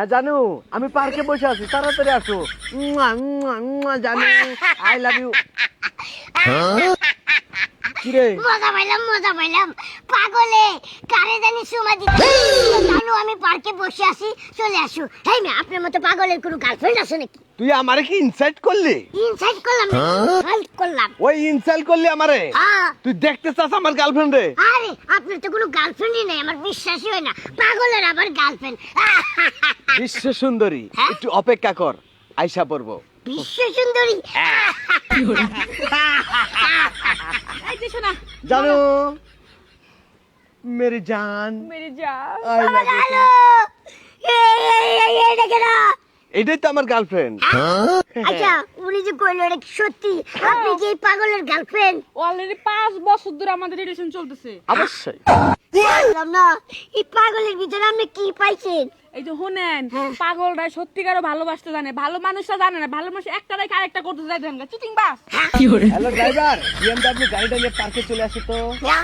হ্যাঁ জানু, আমি পার্কে বসে আছি, তাড়াতাড়ি আসো। জানু, আই লাভ ইউ। কিরে মজা পাইলাম পাগলে কারে জানি সময় দিতে জানো আমি পার্কে বসে আছি চলে আসো। হেই মে আপনার মতো পাগলের কোনো গার্লফ্রেন্ড আছে নাকি? তুই আমারে কি ইনসাইট করলি? ইনসাইড করলাম না, হেল্প করলাম। ওই ইনসাল্ট করলি আমারে? হ্যাঁ। তুই দেখতে চাস আমার গার্লফ্রেন্ড রে? আরে আপনার তো কোনো গার্লফ্রেন্ডই নেই, আমার বিশ্বাসই হয় না। পাগলের আবার গার্লফ্রেন্ড? বিশ্ব সুন্দরী, হ্যাঁ? একটু অপেক্ষা কর, আইসা পড়বো। বিশ্ব সুন্দরী? এই যে শোনা জানু, মেরি জান, মেরে যা আই লাভ ইউ। হ্যালো, এই দেখে না। এটাই তো আমার গার্লফ্রেন্ড। আচ্ছা উনি যে কইলো এটা কি সত্যি? আপনি কি এই পাগলের গার্লফ্রেন্ড? অলরেডি 5 বছর ধরে আমাদের রিলেশন চলতেছে। অবশ্যই। বললাম না, এই পাগলের ভিতরে আপনি কি পাইছেন? এই যে শুনেন, হ্যাঁ। পাগলরা সত্যিকারও ভালোবাসতে জানে, ভালো মানুষরা জানে না, ভালো মানুষ একটা রেখে আরেকটা করতে চাই দেন, চিটিং বাস। হ্যালো ড্রাইভার, বিএমডব্লিউ গাড়িটা নিয়ে পার্কে চলে আসি তো। না,